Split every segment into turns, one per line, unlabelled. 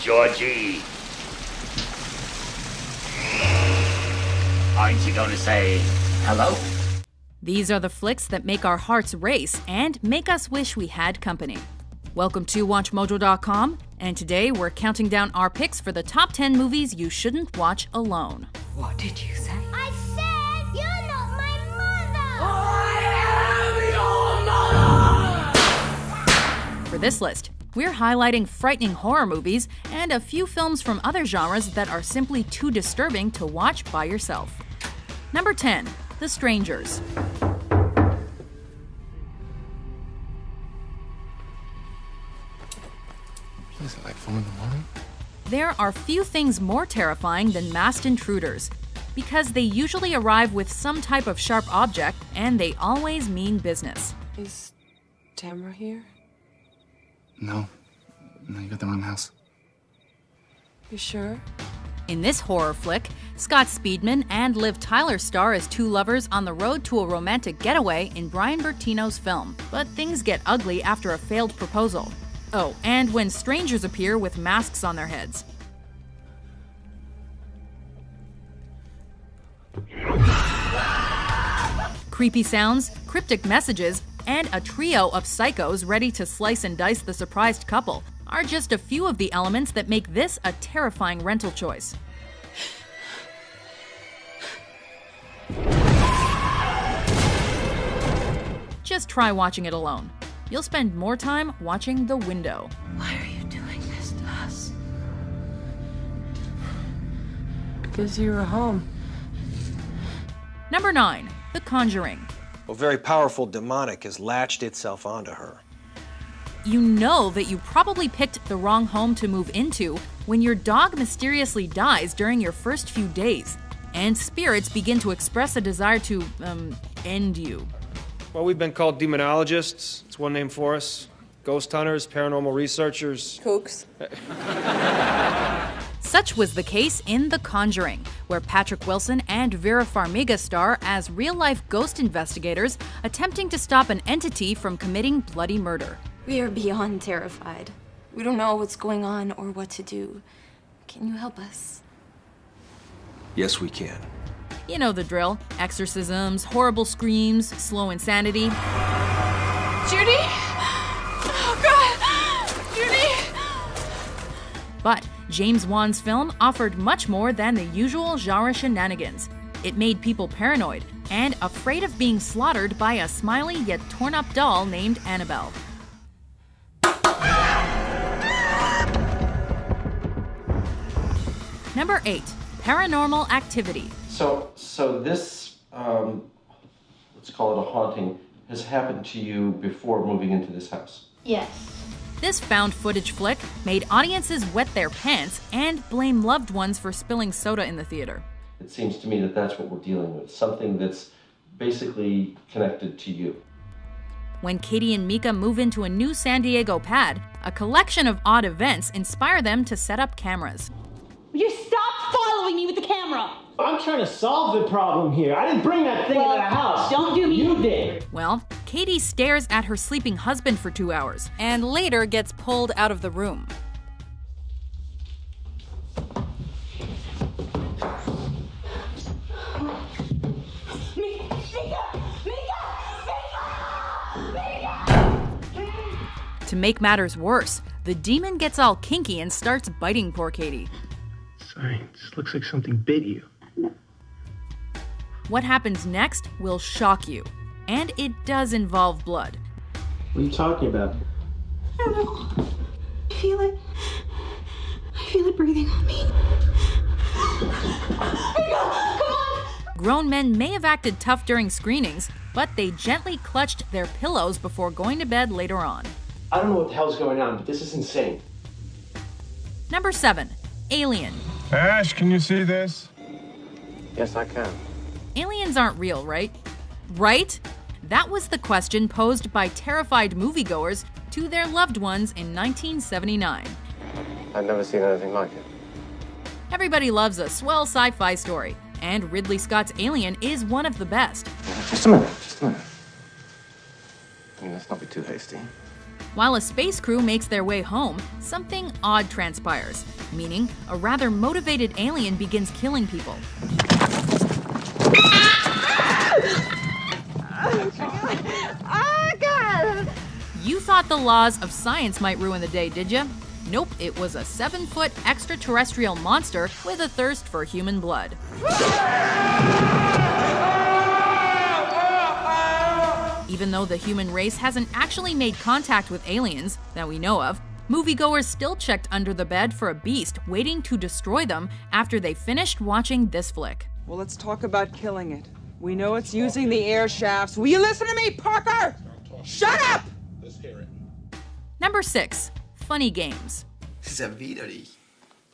Georgie. Aren't you going to say hello?
These are the flicks that make our hearts race and make us wish we had company. Welcome to WatchMojo.com, and today we're counting down our picks for the top 10 movies you shouldn't watch alone.
What did you say?
I said you're not my mother!
I am your mother!
For this list, we're highlighting frightening horror movies and a few films from other genres that are simply too disturbing to watch by yourself. Number 10, The Strangers.
Is it like 4 in the morning?
There are few things more terrifying than masked intruders, because they usually arrive with some type of sharp object and they always mean business.
Is Tamara here?
No, you got the wrong house.
You sure?
In this horror flick, Scott Speedman and Liv Tyler star as two lovers on the road to a romantic getaway in Brian Bertino's film. But things get ugly after a failed proposal. Oh, and when strangers appear with masks on their heads. Creepy sounds, cryptic messages, and a trio of psychos ready to slice and dice the surprised couple are just a few of the elements that make this a terrifying rental choice. Just try watching it alone. You'll spend more time watching The Window.
Why are you doing this to us? Because you were home.
Number 9, The Conjuring.
A very powerful demonic has latched itself onto her.
You know that you probably picked the wrong home to move into when your dog mysteriously dies during your first few days, and spirits begin to express a desire to, end you.
Well, we've been called demonologists. It's one name for us. Ghost hunters, paranormal researchers.
Kooks.
Such was the case in The Conjuring, where Patrick Wilson and Vera Farmiga star as real-life ghost investigators attempting to stop an entity from committing bloody murder.
We are beyond terrified. We don't know what's going on or what to do. Can you help us?
Yes, we can.
You know the drill. Exorcisms, horrible screams, slow insanity.
Judy? Oh, God! Judy!
But James Wan's film offered much more than the usual genre shenanigans. It made people paranoid and afraid of being slaughtered by a smiley yet torn-up doll named Annabelle. Number 8, Paranormal Activity.
So this, let's call it a haunting, has happened to you before moving into this house?
Yes.
This found footage flick made audiences wet their pants and blame loved ones for spilling soda in the theater.
It seems to me that that's what we're dealing with, something that's basically connected to you.
When Katie and Mika move into a new San Diego pad, a collection of odd events inspire them to set up cameras.
Will you stop following me with the camera?
I'm trying to solve the problem here. I didn't bring that thing into the house.
Don't do me.
You did.
Well, Katie stares at her sleeping husband for 2 hours and later gets pulled out of the room. To make matters worse, the demon gets all kinky and starts biting poor Katie.
Sorry, this looks like something bit you.
What happens next will shock you, and it does involve blood.
What are you talking about?
I don't know. I feel it. I feel it breathing on me.
Grown men may have acted tough during screenings, but they gently clutched their pillows before going to bed later on.
I don't know what the hell's going on, but this is insane.
Number 7, Alien.
Ash, can you see this?
Yes, I can.
Aliens aren't real, right? Right? That was the question posed by terrified moviegoers to their loved ones in 1979.
I've never seen anything like it.
Everybody loves a swell sci-fi story, and Ridley Scott's Alien is one of the best.
Just a minute. I mean, let's not be too hasty.
While a space crew makes their way home, something odd transpires, meaning a rather motivated alien begins killing people.
Oh, God!
You thought the laws of science might ruin the day, did you? Nope, it was a 7-foot extraterrestrial monster with a thirst for human blood. Even though the human race hasn't actually made contact with aliens that we know of, moviegoers still checked under the bed for a beast waiting to destroy them after they finished watching this flick.
Well, let's talk about killing it. We know it's using the air shafts. Will you listen to me, Parker? Shut up!
Number 6. Funny games.
Das ist ja widerlich.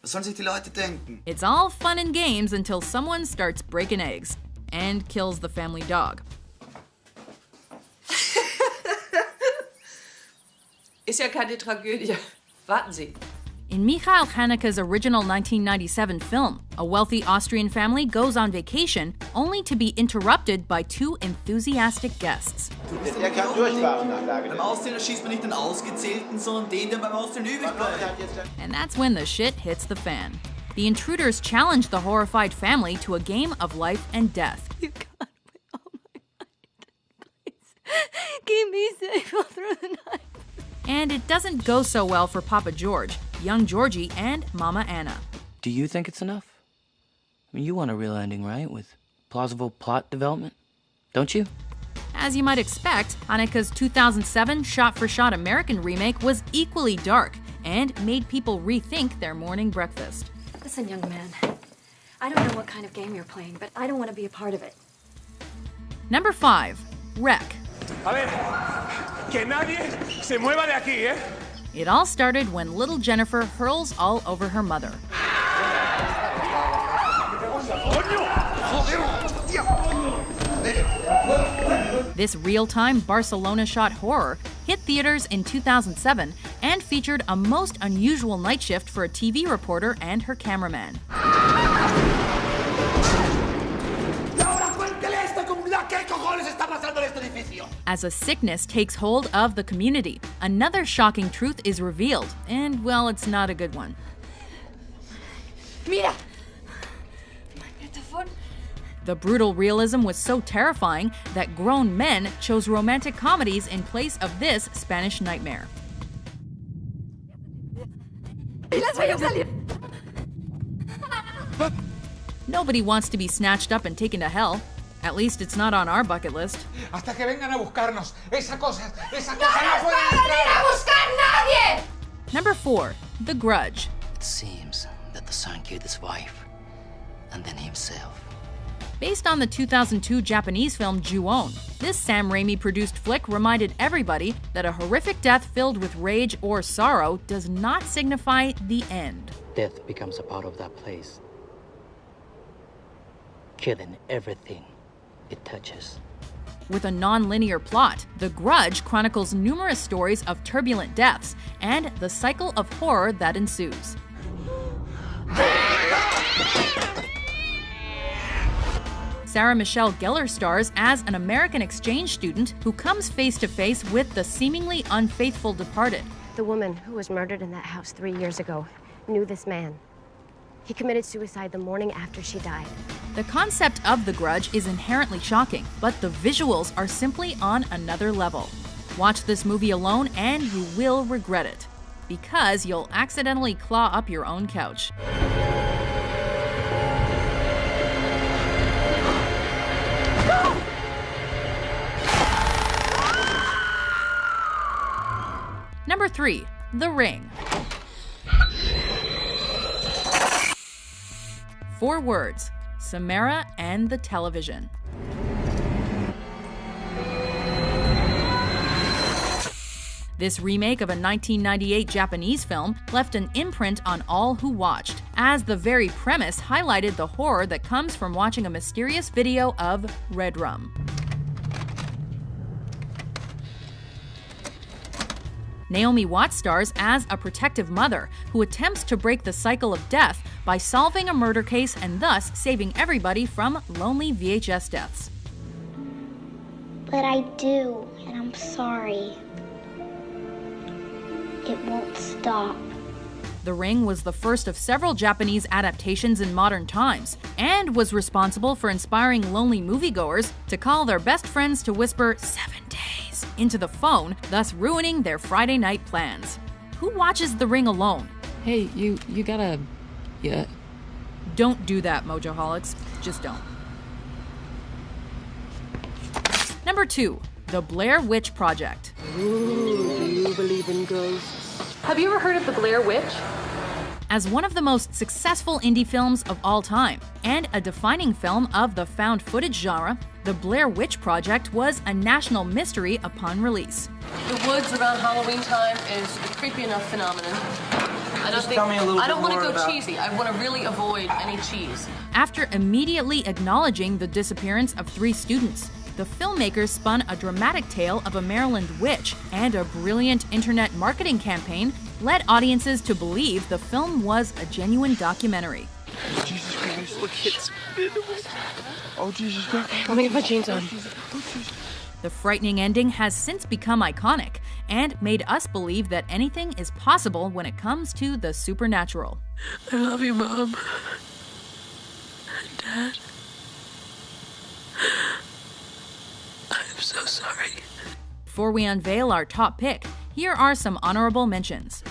Was sollen sich die Leute denken?
It's all fun and games until someone starts breaking eggs and kills the family dog.
Ist ja keine Tragödie. Warten Sie.
In Michael Haneke's original 1997 film, a wealthy Austrian family goes on vacation only to be interrupted by 2 enthusiastic guests.
Der kann durchfahren nach Lage. Beim Auszählen schießt man nicht den Ausgezählten, sondern den, der beim Auszählen übrig bleibt.
And that's when the shit hits the fan. The intruders challenge the horrified family to a game of life and death.
You got me. Oh my God. Please. Keep me safe through the night.
And it doesn't go so well for Papa George, young Georgie, and Mama Anna.
Do you think it's enough? I mean, you want a real ending, right? With plausible plot development? Don't you?
As you might expect, Haneke's 2007 shot-for-shot American remake was equally dark and made people rethink their morning breakfast.
Listen, young man, I don't know what kind of game you're playing, but I don't want to be a part of it.
Number 5. Wreck.
A ver, que nadie se mueva de aquí, ¿eh?
It all started when little Jennifer hurls all over her mother. This real-time Barcelona-shot horror hit theaters in 2007 and featured a most unusual night shift for a TV reporter and her cameraman. As a sickness takes hold of the community, another shocking truth is revealed, and well, it's not a good one.
Mira!
The brutal realism was so terrifying that grown men chose romantic comedies in place of this Spanish nightmare. Nobody wants to be snatched up and taken to hell. At least it's not on our bucket list.
Hasta que vengan a buscarnos. Esa cosa no puede entrar.
Number 4. The Grudge.
It seems that the son killed his wife, and then himself.
Based on the 2002 Japanese film Ju-On, this Sam Raimi-produced flick reminded everybody that a horrific death filled with rage or sorrow does not signify the end.
Death becomes a part of that place, killing everything it touches.
With a non-linear plot, The Grudge chronicles numerous stories of turbulent deaths and the cycle of horror that ensues. Sarah Michelle Gellar stars as an American exchange student who comes face-to-face with the seemingly unfaithful departed.
The woman who was murdered in that house 3 years ago knew this man. He committed suicide the morning after she died.
The concept of The Grudge is inherently shocking, but the visuals are simply on another level. Watch this movie alone and you will regret it, because you'll accidentally claw up your own couch. Number 3. The Ring. 4 words: Samara and the television. This remake of a 1998 Japanese film left an imprint on all who watched, as the very premise highlighted the horror that comes from watching a mysterious video of red rum. Naomi Watts stars as a protective mother who attempts to break the cycle of death by solving a murder case and thus saving everybody from lonely VHS deaths.
But I do, and I'm sorry.
it won't stop.
The Ring was the first of several Japanese adaptations in modern times, and was responsible for inspiring lonely moviegoers to call their best friends to whisper 7 days into the phone, thus ruining their Friday night plans. Who watches The Ring alone?
Hey, you gotta... Yeah.
Don't do that, Mojoholics. Just don't. Number 2. The Blair Witch Project.
Ooh, do you believe in ghosts?
Have you ever heard of The Blair Witch? As one of the most successful indie films of all time, and a defining film of the found footage genre, The Blair Witch Project was a national mystery upon release.
The woods around Halloween time is a creepy enough phenomenon. I don't want to go cheesy. I want to really avoid any cheese.
After immediately acknowledging the disappearance of 3 students, the filmmakers spun a dramatic tale of a Maryland witch, and a brilliant internet marketing campaign led audiences to believe the film was a genuine documentary.
Jesus Christ. Look, it's... Oh, Jesus Christ.
Let me get my jeans on.
The frightening ending has since become iconic and made us believe that anything is possible when it comes to the supernatural.
I love you, Mom. Dad. I'm so sorry.
Before we unveil our top pick, here are some honorable mentions.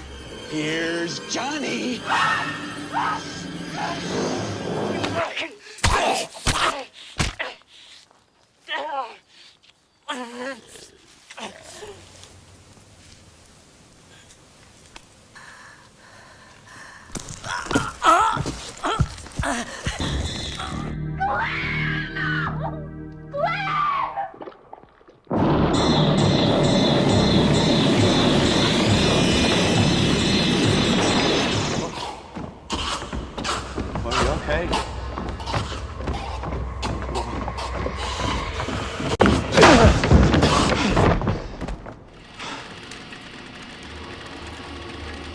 Here's Johnny.
Are you okay?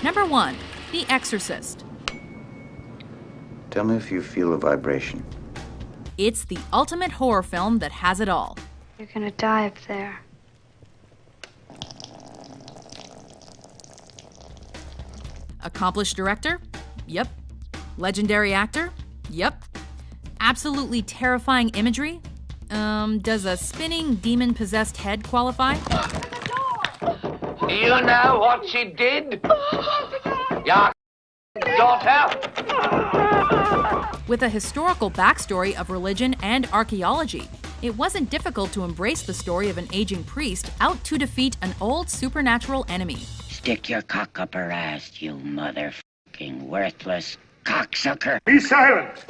Number 1. The Exorcist.
Tell me if you feel a vibration.
It's the ultimate horror film that has it all.
You're gonna die up there.
Accomplished director? Yep. Legendary actor? Yep. Absolutely terrifying imagery? Does a spinning demon-possessed head qualify?
You know what she did? Your daughter?
With a historical backstory of religion and archaeology, it wasn't difficult to embrace the story of an aging priest out to defeat an old supernatural enemy.
Stick your cock up her ass, you motherfucking worthless cocksucker.
Be silent!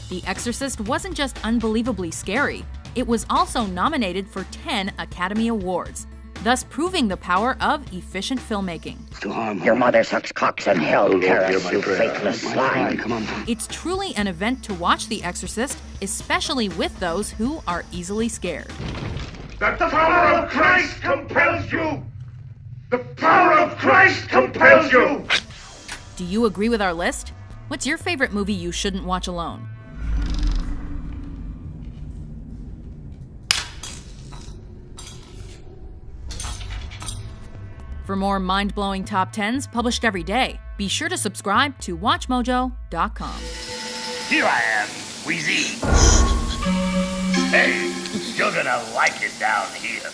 The Exorcist wasn't just unbelievably scary, it was also nominated for 10 Academy Awards, thus proving the power of efficient filmmaking.
Your mother sucks cocks in hell, Karis, you faithless slime.
It's truly an event to watch The Exorcist, especially with those who are easily scared.
The power of Christ compels you! The power of Christ compels you!
Do you agree with our list? What's your favorite movie you shouldn't watch alone? For more mind-blowing top 10s published every day, be sure to subscribe to WatchMojo.com.
Here I am, Wheezy. Hey, you're gonna like it down here.